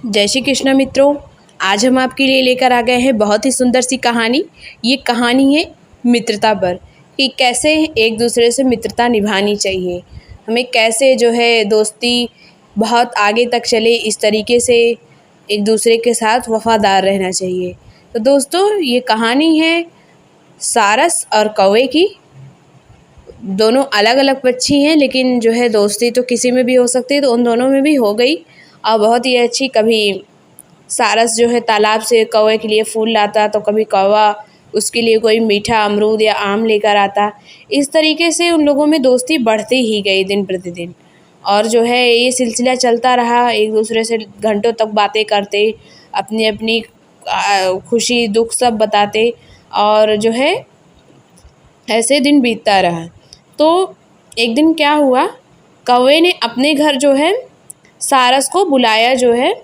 जय श्री कृष्ण मित्रों। आज हम आपके लिए लेकर आ गए हैं बहुत ही सुंदर सी कहानी। ये कहानी है मित्रता पर, कि कैसे एक दूसरे से मित्रता निभानी चाहिए, हमें कैसे जो है दोस्ती बहुत आगे तक चले, इस तरीके से एक दूसरे के साथ वफादार रहना चाहिए। तो दोस्तों, ये कहानी है सारस और कौवे की। दोनों अलग अलग पक्षी हैं, लेकिन जो है दोस्ती तो किसी में भी हो सकती है, तो उन दोनों में भी हो गई और बहुत ही अच्छी। कभी सारस जो है तालाब से कौवे के लिए फूल लाता, तो कभी कौवा उसके लिए कोई मीठा अमरूद या आम लेकर आता। इस तरीके से उन लोगों में दोस्ती बढ़ती ही गई दिन प्रतिदिन, और जो है ये सिलसिला चलता रहा। एक दूसरे से घंटों तक बातें करते, अपनी अपनी खुशी दुख सब बताते, और जो है ऐसे दिन बीतता रहा। तो एक दिन क्या हुआ, कौवे ने अपने घर जो है सारस को बुलाया, जो है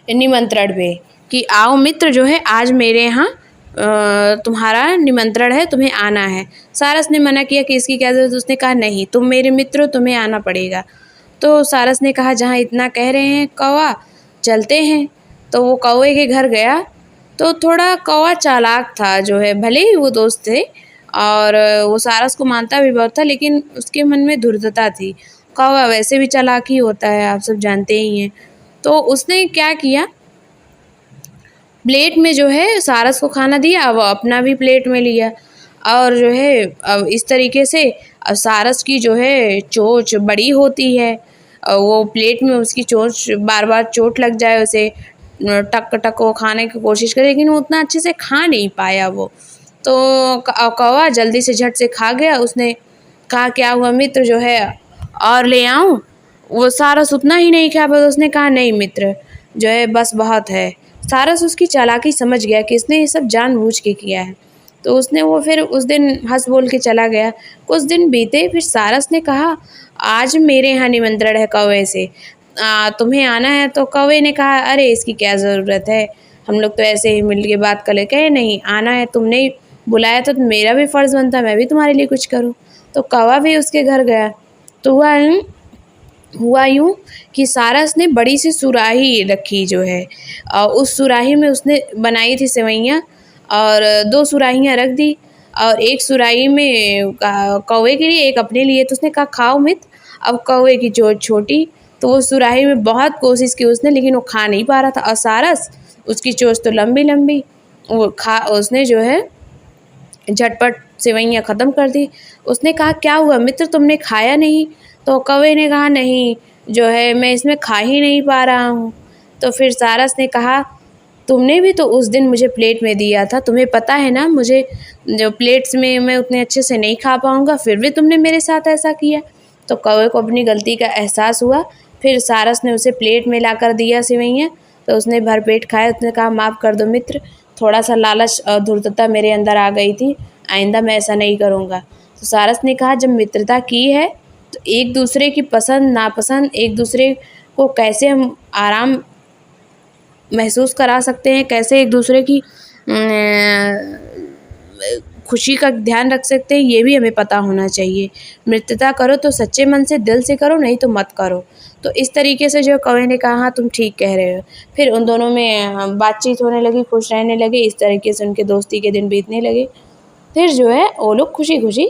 निमंत्रण पे, कि आओ मित्र, जो है आज मेरे यहाँ तुम्हारा निमंत्रण है, तुम्हें आना है। सारस ने मना किया कि इसकी क्या ज़रूरत। उसने कहा नहीं, तुम मेरे मित्र हो, तुम्हें आना पड़ेगा। तो सारस ने कहा जहाँ इतना कह रहे हैं कौवा, चलते हैं। तो वो कौवे के घर गया। तो थोड़ा कौवा चालाक था, जो है भले ही वो दोस्त थे और वो सारस को मानता भी बहुत था, लेकिन उसके मन में धूर्तता थी। कौवा वैसे भी चालाक ही होता है, आप सब जानते ही हैं। तो उसने क्या किया, प्लेट में जो है सारस को खाना दिया, वो अपना भी प्लेट में लिया, और जो है अब इस तरीके से अब सारस की जो है चोंच बड़ी होती है, वो प्लेट में उसकी चोंच बार बार चोट लग जाए, उसे टक टक वो खाने की कोशिश करे, लेकिन वो उतना अच्छे से खा नहीं पाया वो। तो कौवा जल्दी से झट से खा गया। उसने कहा क्या हुआ मित्र, जो है और ले आऊं। वो सारस उतना ही नहीं खा पाया। उसने कहा नहीं मित्र, जो है बस बहुत है। सारस उसकी चालाकी समझ गया कि इसने ये सब जानबूझ के किया है। तो उसने वो फिर उस दिन हंस बोल के चला गया। कुछ दिन बीते, फिर सारस ने कहा आज मेरे यहाँ निमंत्रण है कौवे से, तुम्हें आना है। तो कौवे ने कहा अरे इसकी क्या ज़रूरत है, हम लोग तो ऐसे ही मिल के बात कर ले। कहे नहीं, आना है, तुमने बुलाया तो मेरा भी फ़र्ज़ बनता मैं भी तुम्हारे लिए कुछ करूँ। तो कौवा भी उसके घर गया। तो हुआ यूँ कि सारस ने बड़ी सी सुराही रखी, जो है और उस सुराही में उसने बनाई थी सेवइयाँ, और 2 सुराहियाँ रख दी, और एक सुराही में कौवे के लिए, एक अपने लिए। तो उसने कहा खाओ मित्र। अब कौवे की चोंच छोटी, तो वो सुराही में बहुत कोशिश की उसने, लेकिन वो खा नहीं पा रहा था। और सारस, उसकी चोंच तो लंबी लंबी, उसने जो है झटपट सेवइयाँ ख़त्म कर दी। उसने कहा क्या हुआ मित्र, तुमने खाया नहीं। तो कौवे ने कहा नहीं, जो है मैं इसमें खा ही नहीं पा रहा हूँ। तो फिर सारस ने कहा तुमने भी तो उस दिन मुझे प्लेट में दिया था, तुम्हें पता है ना मुझे जो प्लेट्स में मैं उतने अच्छे से नहीं खा पाऊँगा, फिर भी तुमने मेरे साथ ऐसा किया। तो कौवे को अपनी गलती का एहसास हुआ। फिर सारस ने उसे प्लेट में ला कर दिया सेवइयाँ, तो उसने भरपेट खाया। उसने कहा माफ़ कर दो मित्र, थोड़ा सा लालच और धूर्तता मेरे अंदर आ गई थी, आइंदा मैं ऐसा नहीं करूँगा। तो सारस ने कहा जब मित्रता की है तो एक दूसरे की पसंद नापसंद, एक दूसरे को कैसे हम आराम महसूस करा सकते हैं, कैसे एक दूसरे की खुशी का ध्यान रख सकते हैं, ये भी हमें पता होना चाहिए। मित्रता करो तो सच्चे मन से, दिल से करो, नहीं तो मत करो। तो इस तरीके से जो कौवे ने कहा हाँ तुम ठीक कह रहे हो। फिर उन दोनों में बातचीत होने लगी, खुश रहने लगे। इस तरीके से उनके दोस्ती के दिन बीतने लगे। फिर जो है वो लोग खुशी खुशी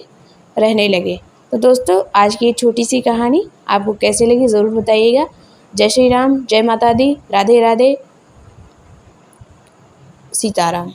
रहने लगे। तो दोस्तों, आज की ये छोटी सी कहानी आपको कैसे लगी ज़रूर बताइएगा। जय श्री राम, जय माता दी, राधे राधे, सीताराम।